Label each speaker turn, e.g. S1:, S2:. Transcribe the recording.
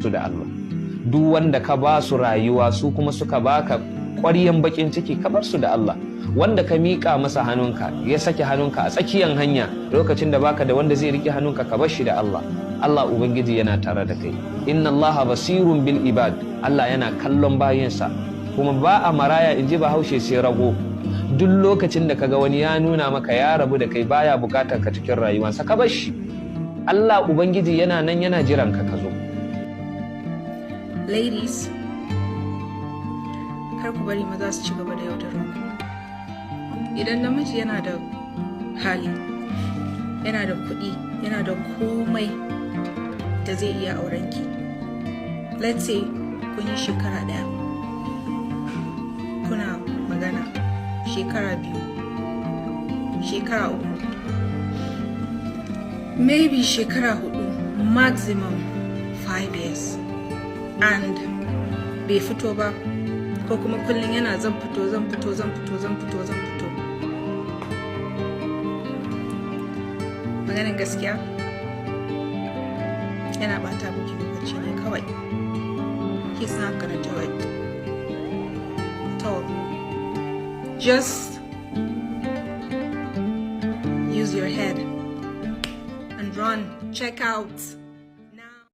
S1: su da Allah. Duk wanda ka ba su rayuwa su kuma suka baka ƙwaryan bakin ciki, ka bar su da Allah. Wanda ka miƙa masa hannunka ya sake hannunka a tsakiyar hanya lokacin da baka da wanda zai rike hannunka, ka bar shi da Allah. Allah Ubangiji yana tare da kai. Inna Allah basirun bil ibad. Allah yana kallon bayinsa. Kuma ba a maraya, in ji Bahaushe, sai rago. Duk lokacin da kaga wani ya nuna maka ya rabu da kai, baya bukatar ka cikin rayuwarsa, ka bar shi. Allah Ubangiji yana nan yana jiran ka zo.
S2: Ladies, kar ku bari maza su ci gaba da yaudarar ku. Idan namiji yana da hali, yana da kuɗi, yana da komai da zai iya aurenki, let's say kun yi shekara ɗaya, kuna magana shekara 2, shekara 3, maybe shekara 4, maximum 5 years, and bai fito ba, ko kuma kullum yana zan fito. Maganin gaskiya yana bata miki lokaci ne kawai. He's not gonna do it. So just use your head and run. Check out